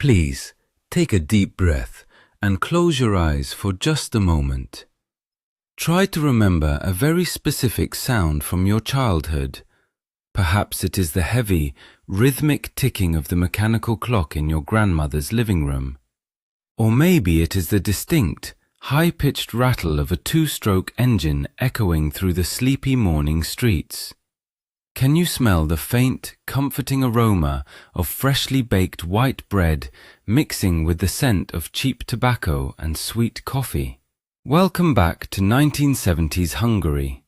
Please, take a deep breath and close your eyes for just a moment. Try to remember a very specific sound from your childhood. Perhaps it is the heavy, rhythmic ticking of the mechanical clock in your grandmother's living room. Or maybe it is the distinct, high-pitched rattle of a two-stroke engine echoing through the sleepy morning streets. Can you smell the faint, comforting aroma of freshly baked white bread mixing with the scent of cheap tobacco and sweet coffee? Welcome back to 1970s Hungary.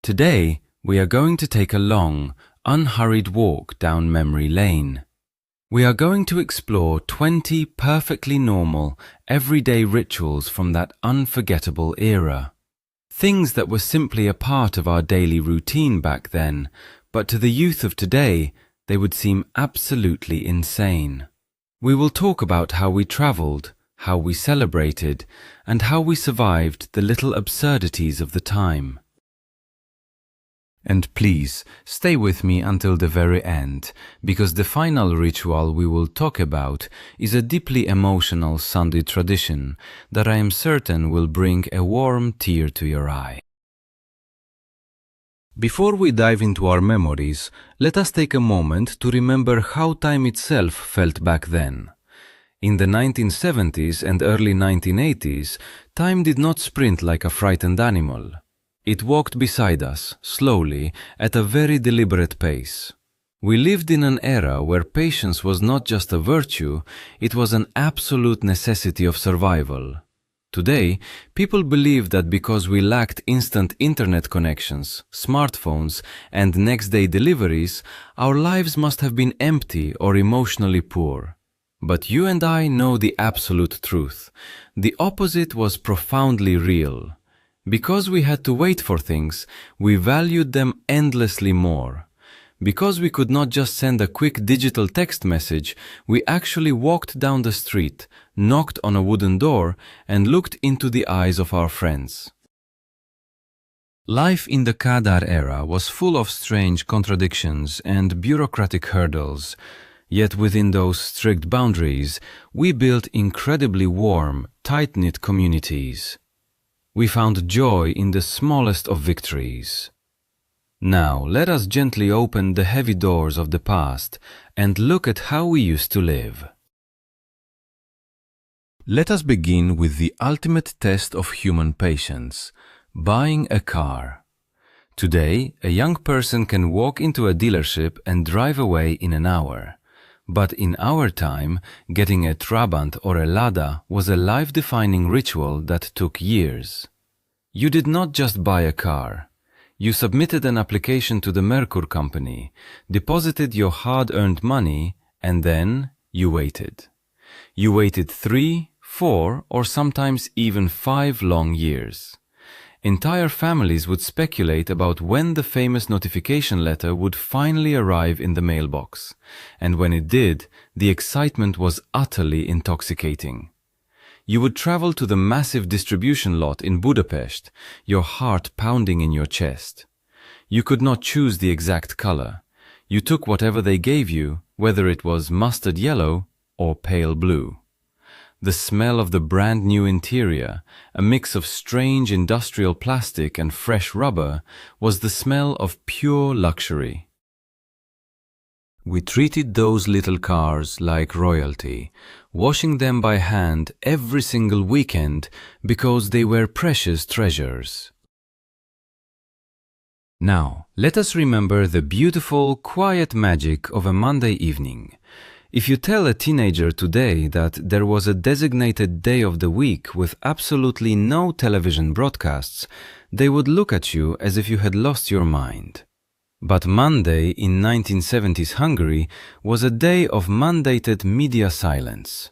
Today, we are going to take a long, unhurried walk down memory lane. We are going to explore 20 perfectly normal, everyday rituals from that unforgettable era. Things that were simply a part of our daily routine back then, but to the youth of today, they would seem absolutely insane. We will talk about how we traveled, how we celebrated, and how we survived the little absurdities of the time. And please, stay with me until the very end, because the final ritual we will talk about is a deeply emotional Sunday tradition that I am certain will bring a warm tear to your eye. Before we dive into our memories, let us take a moment to remember how time itself felt back then. In the 1970s and early 1980s, time did not sprint like a frightened animal. It walked beside us, slowly, at a very deliberate pace. We lived in an era where patience was not just a virtue, it was an absolute necessity of survival. Today, people believe that because we lacked instant internet connections, smartphones, and next-day deliveries, our lives must have been empty or emotionally poor. But you and I know the absolute truth. The opposite was profoundly real. Because we had to wait for things, we valued them endlessly more. Because we could not just send a quick digital text message, we actually walked down the street, knocked on a wooden door, and looked into the eyes of our friends. Life in the Kadar era was full of strange contradictions and bureaucratic hurdles. Yet within those strict boundaries, we built incredibly warm, tight-knit communities. We found joy in the smallest of victories. Now, let us gently open the heavy doors of the past and look at how we used to live. Let us begin with the ultimate test of human patience, buying a car. Today, a young person can walk into a dealership and drive away in an hour. But in our time, getting a Trabant or a Lada was a life-defining ritual that took years. You did not just buy a car. You submitted an application to the Merkur company, deposited your hard-earned money, and then you waited. You waited 3, 4, or sometimes even 5 long years. Entire families would speculate about when the famous notification letter would finally arrive in the mailbox, and when it did, the excitement was utterly intoxicating. You would travel to the massive distribution lot in Budapest, your heart pounding in your chest. You could not choose the exact color. You took whatever they gave you, whether it was mustard yellow or pale blue. The smell of the brand new interior, a mix of strange industrial plastic and fresh rubber, was the smell of pure luxury. We treated those little cars like royalty, washing them by hand every single weekend because they were precious treasures. Now, let us remember the beautiful, quiet magic of a Monday evening. If you tell a teenager today that there was a designated day of the week with absolutely no television broadcasts, they would look at you as if you had lost your mind. But Monday in 1970s Hungary was a day of mandated media silence.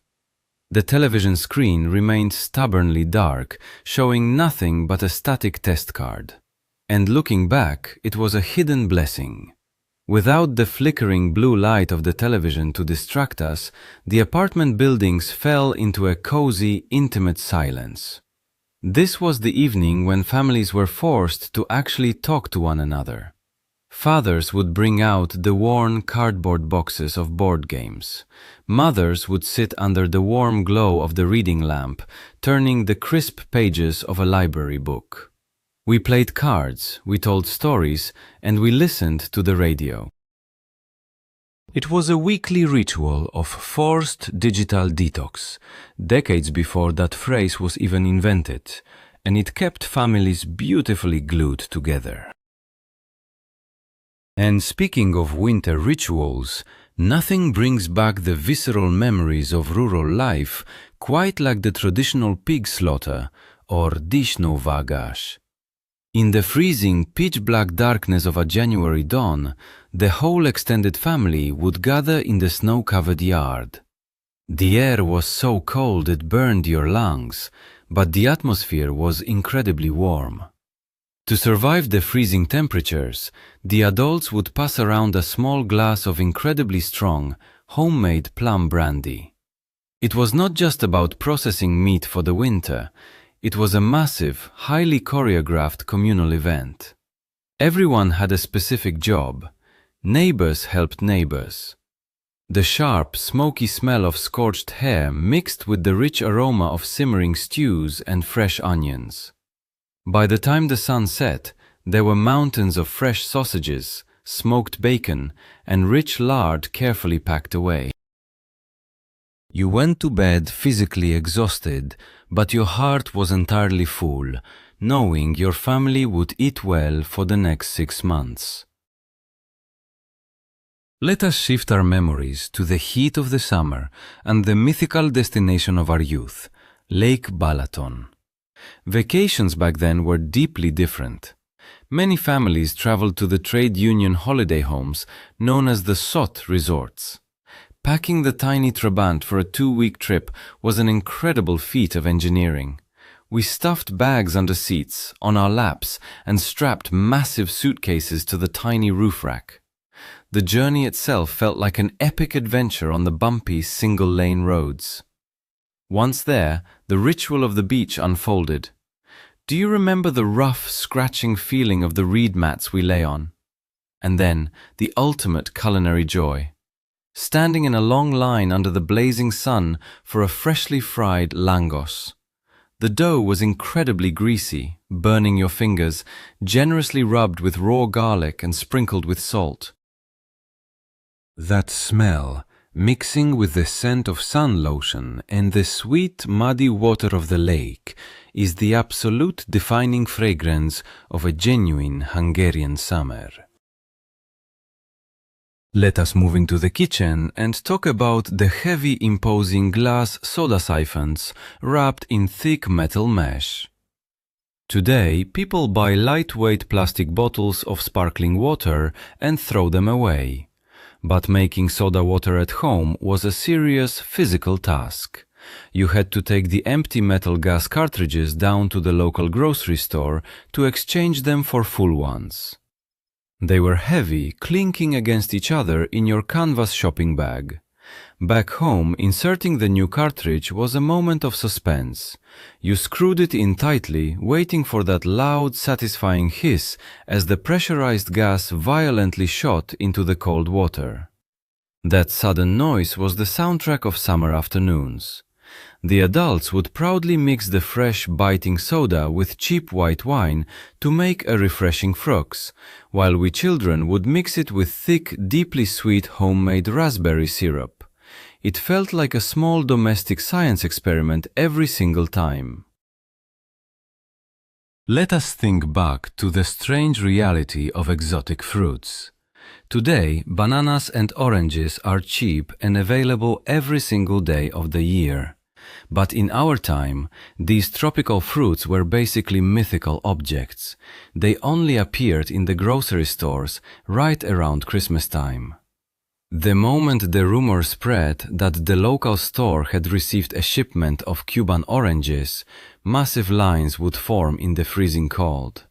The television screen remained stubbornly dark, showing nothing but a static test card. And looking back, it was a hidden blessing. Without the flickering blue light of the television to distract us, the apartment buildings fell into a cozy, intimate silence. This was the evening when families were forced to actually talk to one another. Fathers would bring out the worn cardboard boxes of board games. Mothers would sit under the warm glow of the reading lamp, turning the crisp pages of a library book. We played cards, we told stories, and we listened to the radio. It was a weekly ritual of forced digital detox, decades before that phrase was even invented, and it kept families beautifully glued together. And speaking of winter rituals, nothing brings back the visceral memories of rural life quite like the traditional pig slaughter or dishno vágás. In the freezing, pitch-black darkness of a January dawn, the whole extended family would gather in the snow-covered yard. The air was so cold it burned your lungs, but the atmosphere was incredibly warm. To survive the freezing temperatures, the adults would pass around a small glass of incredibly strong, homemade plum brandy. It was not just about processing meat for the winter. It was a massive, highly choreographed communal event. Everyone had a specific job. Neighbors helped neighbors. The sharp, smoky smell of scorched hair mixed with the rich aroma of simmering stews and fresh onions. By the time the sun set, there were mountains of fresh sausages, smoked bacon, and rich lard carefully packed away. You went to bed physically exhausted, but your heart was entirely full, knowing your family would eat well for the next 6 months. Let us shift our memories to the heat of the summer and the mythical destination of our youth, Lake Balaton. Vacations back then were deeply different. Many families traveled to the trade union holiday homes known as the SOT resorts. Packing the tiny Trabant for a 2-week trip was an incredible feat of engineering. We stuffed bags under seats, on our laps, and strapped massive suitcases to the tiny roof rack. The journey itself felt like an epic adventure on the bumpy, single-lane roads. Once there, the ritual of the beach unfolded. Do you remember the rough, scratching feeling of the reed mats we lay on? And then, the ultimate culinary joy. Standing in a long line under the blazing sun for a freshly fried lángos. The dough was incredibly greasy, burning your fingers, generously rubbed with raw garlic and sprinkled with salt. That smell, mixing with the scent of sun lotion and the sweet, muddy water of the lake, is the absolute defining fragrance of a genuine Hungarian summer. Let us move into the kitchen and talk about the heavy, imposing glass soda siphons wrapped in thick metal mesh. Today, people buy lightweight plastic bottles of sparkling water and throw them away. But making soda water at home was a serious physical task. You had to take the empty metal gas cartridges down to the local grocery store to exchange them for full ones. They were heavy, clinking against each other in your canvas shopping bag. Back home, inserting the new cartridge was a moment of suspense. You screwed it in tightly, waiting for that loud, satisfying hiss as the pressurized gas violently shot into the cold water. That sudden noise was the soundtrack of summer afternoons. The adults would proudly mix the fresh, biting soda with cheap white wine to make a refreshing frux, while we children would mix it with thick, deeply sweet homemade raspberry syrup. It felt like a small domestic science experiment every single time. Let us think back to the strange reality of exotic fruits. Today, bananas and oranges are cheap and available every single day of the year. But in our time, these tropical fruits were basically mythical objects. They only appeared in the grocery stores right around Christmas time. The moment the rumor spread that the local store had received a shipment of Cuban oranges, massive lines would form in the freezing cold.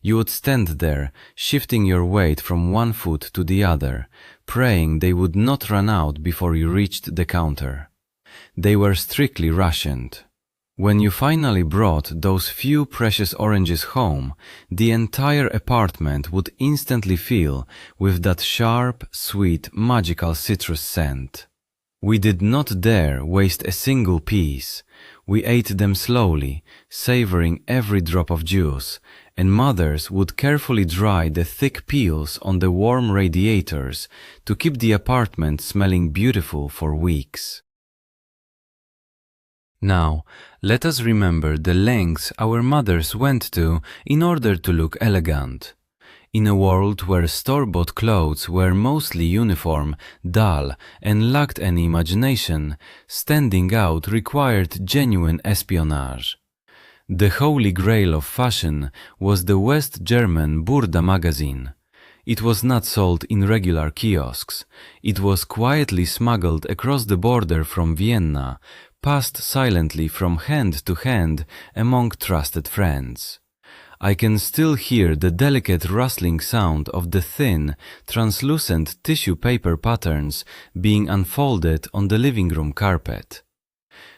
You would stand there, shifting your weight from one foot to the other, praying they would not run out before you reached the counter. They were strictly rationed. When you finally brought those few precious oranges home, the entire apartment would instantly fill with that sharp, sweet, magical citrus scent. We did not dare waste a single piece. We ate them slowly, savoring every drop of juice, and mothers would carefully dry the thick peels on the warm radiators to keep the apartment smelling beautiful for weeks. Now, let us remember the lengths our mothers went to in order to look elegant. In a world where store-bought clothes were mostly uniform, dull, and lacked any imagination, standing out required genuine espionage. The holy grail of fashion was the West German Burda magazine. It was not sold in regular kiosks. It was quietly smuggled across the border from Vienna, passed silently from hand to hand among trusted friends. I can still hear the delicate rustling sound of the thin, translucent tissue paper patterns being unfolded on the living room carpet.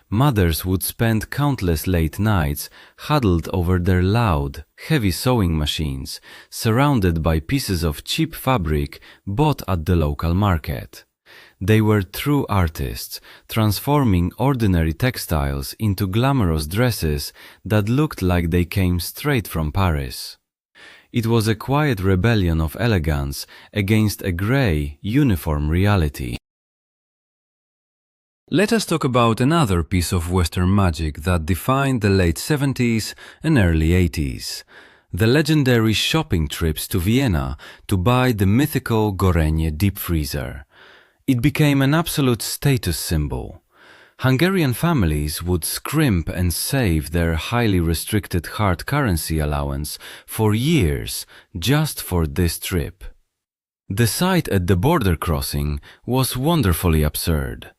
Mothers would spend countless late nights huddled over their loud, heavy sewing machines, surrounded by pieces of cheap fabric bought at the local market. They were true artists, transforming ordinary textiles into glamorous dresses that looked like they came straight from Paris. It was a quiet rebellion of elegance against a grey, uniform reality. Let us talk about another piece of Western magic that defined the late 70s and early 80s. The legendary shopping trips to Vienna to buy the mythical Gorenje deep freezer. It became an absolute status symbol. Hungarian families would scrimp and save their highly restricted hard currency allowance for years just for this trip. The sight at the border crossing was wonderfully absurd.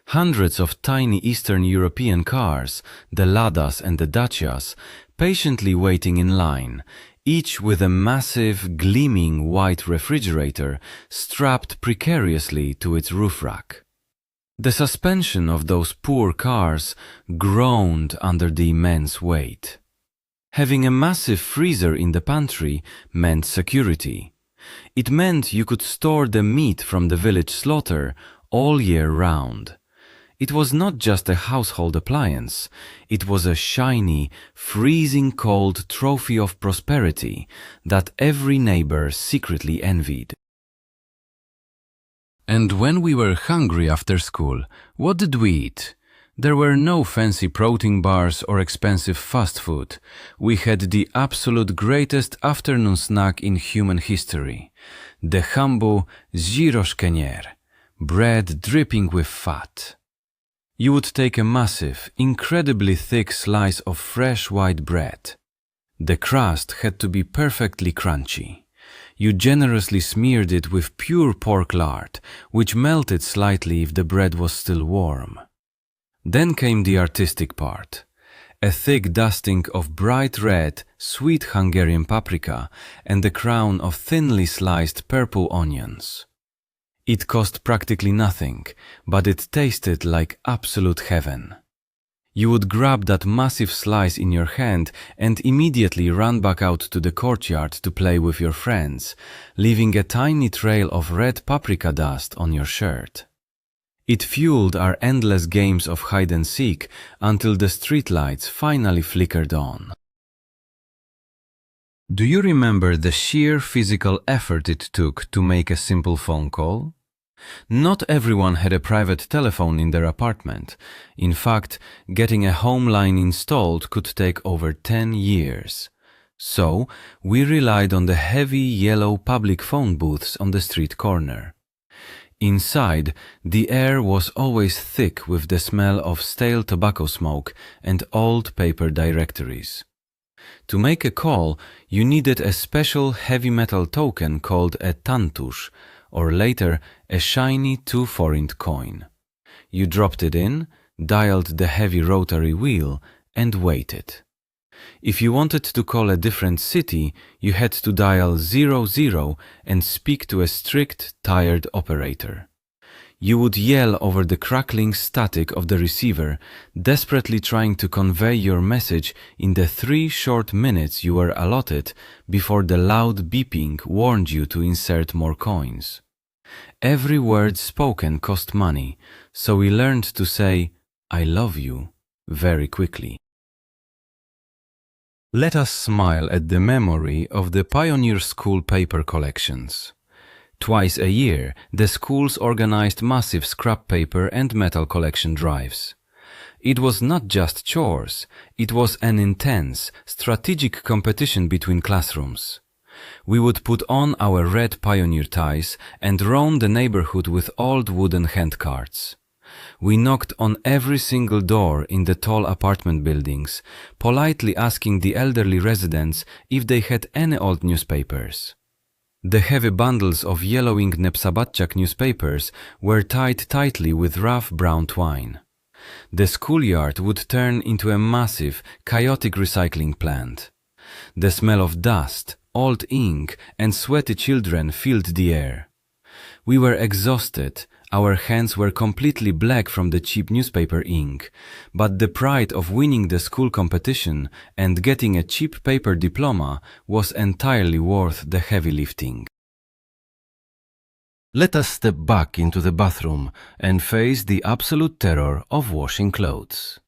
Hundreds of tiny Eastern European cars, the Ladas and the Dacias, patiently waiting in line, each with a massive, gleaming white refrigerator strapped precariously to its roof rack. The suspension of those poor cars groaned under the immense weight. Having a massive freezer in the pantry meant security. It meant you could store the meat from the village slaughter all year round. It was not just a household appliance, it was a shiny, freezing cold trophy of prosperity that every neighbor secretly envied. And when we were hungry after school, what did we eat? There were no fancy protein bars or expensive fast food. We had the absolute greatest afternoon snack in human history, the humble gyros kenyér, bread dripping with fat. You would take a massive, incredibly thick slice of fresh white bread. The crust had to be perfectly crunchy. You generously smeared it with pure pork lard, which melted slightly if the bread was still warm. Then came the artistic part. A thick dusting of bright red, sweet Hungarian paprika and a crown of thinly sliced purple onions. It cost practically nothing, but it tasted like absolute heaven. You would grab that massive slice in your hand and immediately run back out to the courtyard to play with your friends, leaving a tiny trail of red paprika dust on your shirt. It fueled our endless games of hide and seek until the streetlights finally flickered on. Do you remember the sheer physical effort it took to make a simple phone call? Not everyone had a private telephone in their apartment. In fact, getting a home line installed could take over 10 years. So, we relied on the heavy yellow public phone booths on the street corner. Inside, the air was always thick with the smell of stale tobacco smoke and old paper directories. To make a call, you needed a special heavy metal token called a tantusz, or later a shiny 2-forint coin. You dropped it in, dialed the heavy rotary wheel, and waited. If you wanted to call a different city, you had to dial 00 and speak to a strict, tired operator. You would yell over the crackling static of the receiver, desperately trying to convey your message in the 3 short minutes you were allotted before the loud beeping warned you to insert more coins. Every word spoken cost money, so we learned to say, "I love you," very quickly. Let us smile at the memory of the pioneer school paper collections. Twice a year, the schools organized massive scrap paper and metal collection drives. It was not just chores, it was an intense, strategic competition between classrooms. We would put on our red pioneer ties and roam the neighborhood with old wooden handcarts. We knocked on every single door in the tall apartment buildings, politely asking the elderly residents if they had any old newspapers. The heavy bundles of yellowing Nepsabatchak newspapers were tied tightly with rough brown twine. The schoolyard would turn into a massive, chaotic recycling plant. The smell of dust, old ink, and sweaty children filled the air. We were exhausted. Our hands were completely black from the cheap newspaper ink, but the pride of winning the school competition and getting a cheap paper diploma was entirely worth the heavy lifting. Let us step back into the bathroom and face the absolute terror of washing clothes.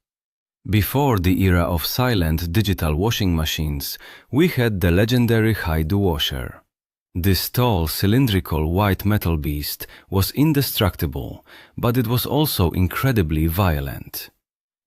Before the era of silent digital washing machines, we had the legendary Haidu washer. This tall, cylindrical white metal beast was indestructible, but it was also incredibly violent.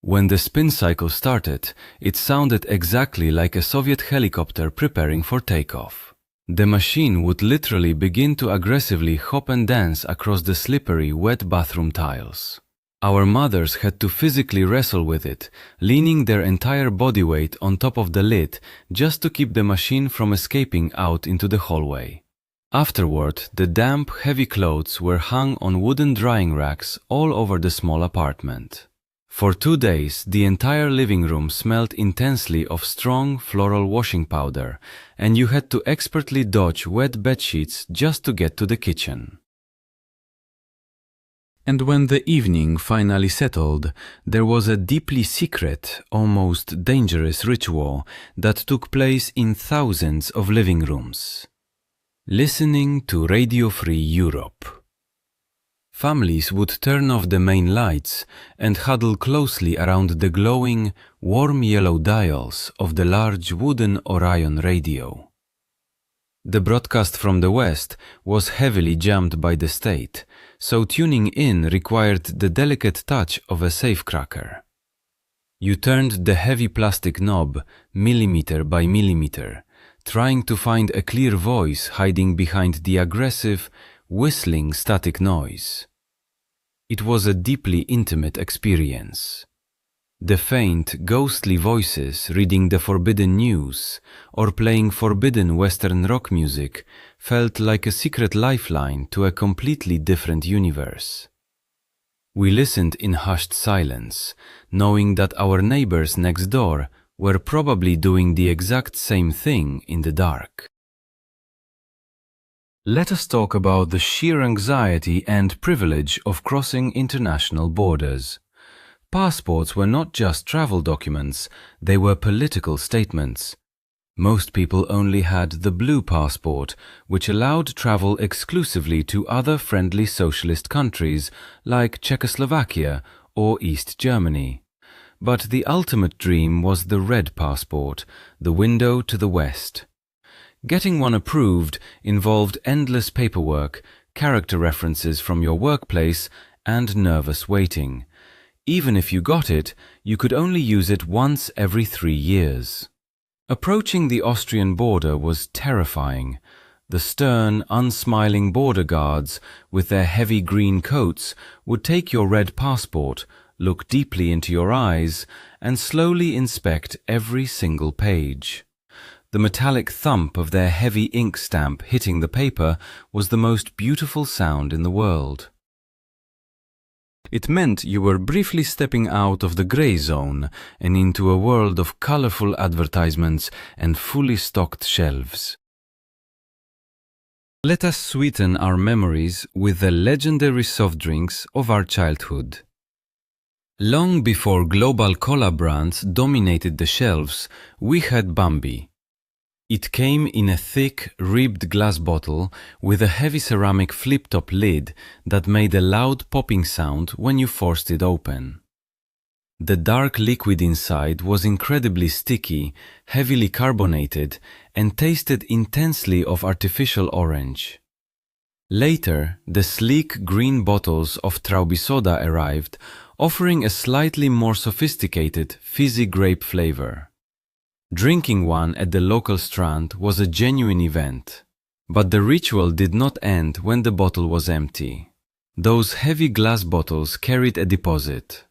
When the spin cycle started, it sounded exactly like a Soviet helicopter preparing for takeoff. The machine would literally begin to aggressively hop and dance across the slippery, wet bathroom tiles. Our mothers had to physically wrestle with it, leaning their entire body weight on top of the lid just to keep the machine from escaping out into the hallway. Afterward, the damp, heavy clothes were hung on wooden drying racks all over the small apartment. For 2 days, the entire living room smelled intensely of strong floral washing powder, and you had to expertly dodge wet bedsheets just to get to the kitchen. And when the evening finally settled, there was a deeply secret, almost dangerous ritual that took place in thousands of living rooms. Listening to Radio Free Europe. Families would turn off the main lights and huddle closely around the glowing, warm yellow dials of the large wooden Orion radio. The broadcast from the West was heavily jammed by the state, so tuning in required the delicate touch of a safecracker. You turned the heavy plastic knob millimeter by millimeter, trying to find a clear voice hiding behind the aggressive, whistling static noise. It was a deeply intimate experience. The faint, ghostly voices reading the forbidden news or playing forbidden Western rock music felt like a secret lifeline to a completely different universe. We listened in hushed silence, knowing that our neighbors next door were probably doing the exact same thing in the dark. Let us talk about the sheer anxiety and privilege of crossing international borders. Passports were not just travel documents, they were political statements. Most people only had the blue passport, which allowed travel exclusively to other friendly socialist countries like Czechoslovakia or East Germany. But the ultimate dream was the red passport, the window to the West. Getting one approved involved endless paperwork, character references from your workplace, and nervous waiting. Even if you got it, you could only use it once every 3 years. Approaching the Austrian border was terrifying. The stern, unsmiling border guards, with their heavy green coats, would take your red passport, look deeply into your eyes, and slowly inspect every single page. The metallic thump of their heavy ink stamp hitting the paper was the most beautiful sound in the world. It meant you were briefly stepping out of the gray zone and into a world of colorful advertisements and fully stocked shelves. Let us sweeten our memories with the legendary soft drinks of our childhood. Long before global cola brands dominated the shelves, we had Bambi. It came in a thick, ribbed glass bottle with a heavy ceramic flip-top lid that made a loud popping sound when you forced it open. The dark liquid inside was incredibly sticky, heavily carbonated, and tasted intensely of artificial orange. Later, the sleek green bottles of Traubi soda arrived, offering a slightly more sophisticated, fizzy grape flavor. Drinking one at the local Strand was a genuine event. But the ritual did not end when the bottle was empty. Those heavy glass bottles carried a deposit.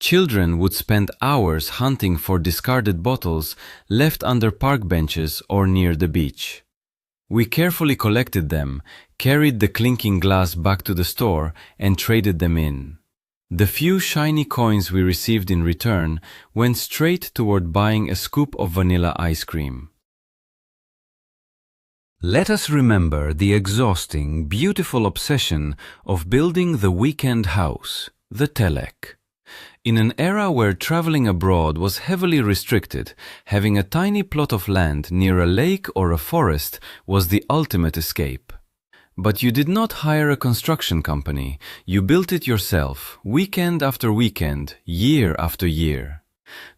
Children would spend hours hunting for discarded bottles left under park benches or near the beach. We carefully collected them, carried the clinking glass back to the store, and traded them in. The few shiny coins we received in return went straight toward buying a scoop of vanilla ice cream. Let us remember the exhausting, beautiful obsession of building the weekend house, the telek. In an era where traveling abroad was heavily restricted, having a tiny plot of land near a lake or a forest was the ultimate escape. But you did not hire a construction company, you built it yourself, weekend after weekend, year after year.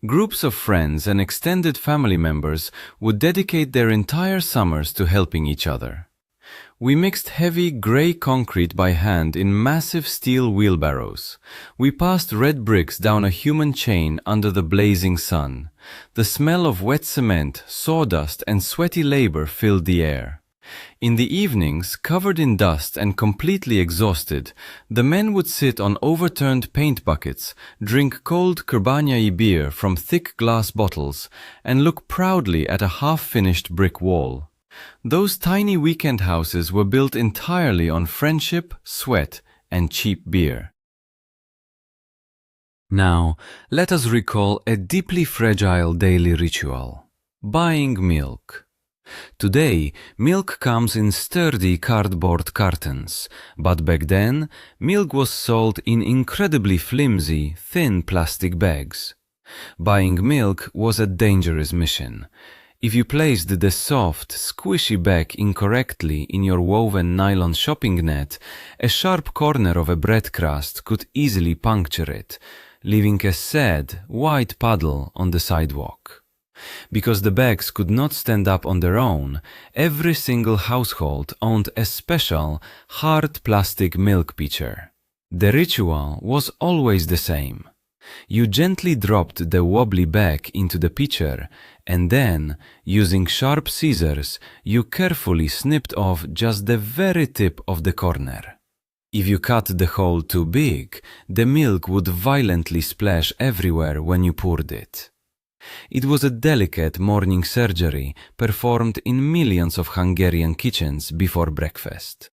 Groups of friends and extended family members would dedicate their entire summers to helping each other. We mixed heavy grey concrete by hand in massive steel wheelbarrows. We passed red bricks down a human chain under the blazing sun. The smell of wet cement, sawdust, and sweaty labor filled the air. In the evenings, covered in dust and completely exhausted, the men would sit on overturned paint buckets, drink cold Krbanyai beer from thick glass bottles, and look proudly at a half-finished brick wall. Those tiny weekend houses were built entirely on friendship, sweat, and cheap beer. Now, let us recall a deeply fragile daily ritual: buying milk. Today, milk comes in sturdy cardboard cartons, but back then, milk was sold in incredibly flimsy, thin plastic bags. Buying milk was a dangerous mission. If you placed the soft, squishy bag incorrectly in your woven nylon shopping net, a sharp corner of a bread crust could easily puncture it, leaving a sad, white puddle on the sidewalk. Because the bags could not stand up on their own, every single household owned a special, hard plastic milk pitcher. The ritual was always the same. You gently dropped the wobbly bag into the pitcher, and then, using sharp scissors, you carefully snipped off just the very tip of the corner. If you cut the hole too big, the milk would violently splash everywhere when you poured it. It was a delicate morning surgery performed in millions of Hungarian kitchens before breakfast.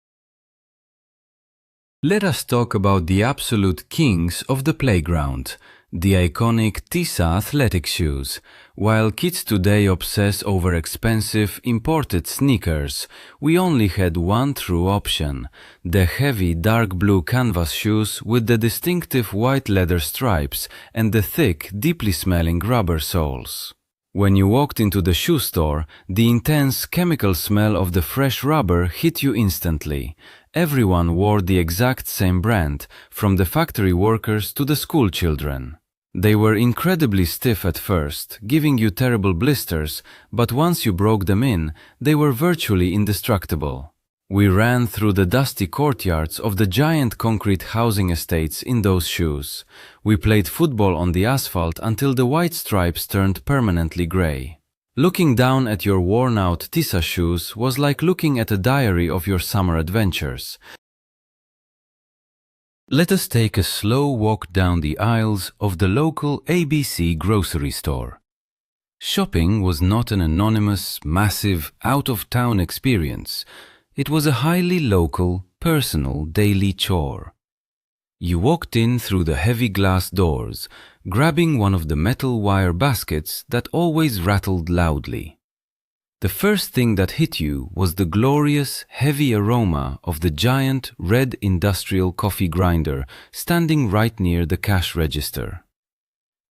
Let us talk about the absolute kings of the playground, the iconic Tisa athletic shoes. While kids today obsess over expensive imported sneakers, we only had one true option: the heavy dark blue canvas shoes with the distinctive white leather stripes and the thick, deeply smelling rubber soles. When you walked into the shoe store, the intense chemical smell of the fresh rubber hit you instantly. Everyone wore the exact same brand, from the factory workers to the school children. They were incredibly stiff at first, giving you terrible blisters, but once you broke them in, they were virtually indestructible. We ran through the dusty courtyards of the giant concrete housing estates in those shoes. We played football on the asphalt until the white stripes turned permanently gray. Looking down at your worn-out Tisa shoes was like looking at a diary of your summer adventures. Let us take a slow walk down the aisles of the local ABC grocery store. Shopping was not an anonymous, massive, out-of-town experience. It was a highly local, personal, daily chore. You walked in through the heavy glass doors, grabbing one of the metal wire baskets that always rattled loudly. The first thing that hit you was the glorious, heavy aroma of the giant red industrial coffee grinder standing right near the cash register.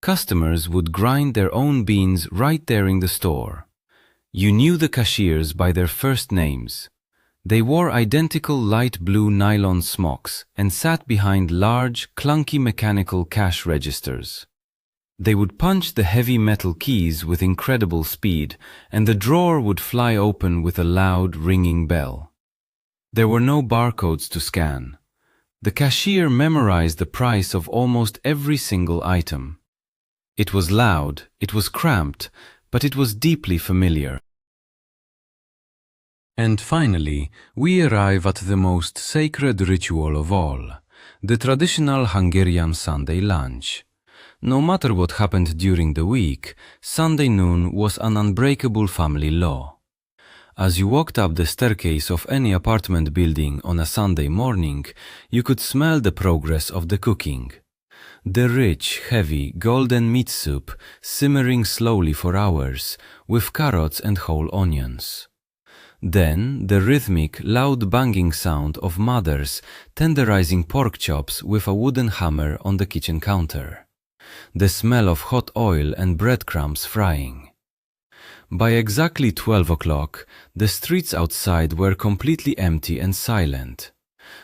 Customers would grind their own beans right there in the store. You knew the cashiers by their first names. They wore identical light blue nylon smocks and sat behind large, clunky mechanical cash registers. They would punch the heavy metal keys with incredible speed, and the drawer would fly open with a loud, ringing bell. There were no barcodes to scan. The cashier memorized the price of almost every single item. It was loud, it was cramped, but it was deeply familiar. And finally, we arrive at the most sacred ritual of all, the traditional Hungarian Sunday lunch. No matter what happened during the week, Sunday noon was an unbreakable family law. As you walked up the staircase of any apartment building on a Sunday morning, you could smell the progress of the cooking. The rich, heavy, golden meat soup simmering slowly for hours, with carrots and whole onions. Then the rhythmic, loud banging sound of mothers tenderizing pork chops with a wooden hammer on the kitchen counter. The smell of hot oil and breadcrumbs frying. By exactly 12 o'clock, the streets outside were completely empty and silent.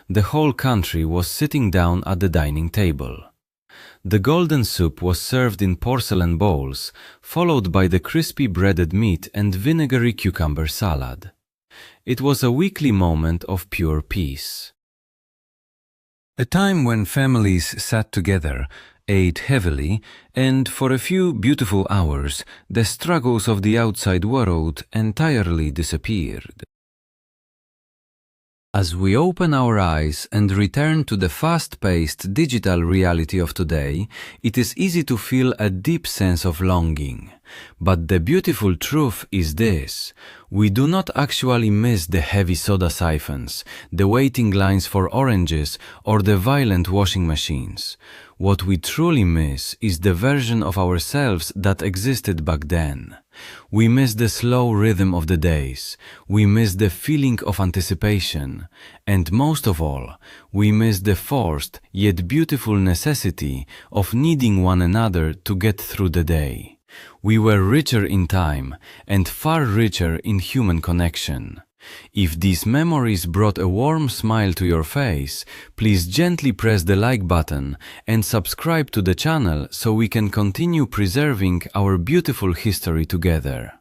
The whole country was sitting down at the dining table. The golden soup was served in porcelain bowls, followed by the crispy breaded meat and vinegary cucumber salad. It was a weekly moment of pure peace. A time when families sat together, ate heavily, and for a few beautiful hours, the struggles of the outside world entirely disappeared. As we open our eyes and return to the fast-paced digital reality of today, it is easy to feel a deep sense of longing. But the beautiful truth is this: we do not actually miss the heavy soda siphons, the waiting lines for oranges, or the violent washing machines. What we truly miss is the version of ourselves that existed back then. We miss the slow rhythm of the days, we miss the feeling of anticipation, and most of all, we miss the forced yet beautiful necessity of needing one another to get through the day. We were richer in time and far richer in human connection. If these memories brought a warm smile to your face, please gently press the like button and subscribe to the channel so we can continue preserving our beautiful history together.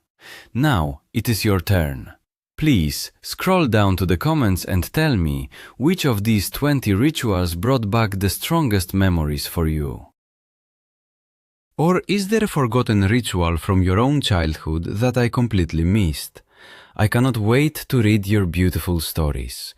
Now it is your turn. Please scroll down to the comments and tell me which of these 20 rituals brought back the strongest memories for you. Or is there a forgotten ritual from your own childhood that I completely missed? I cannot wait to read your beautiful stories.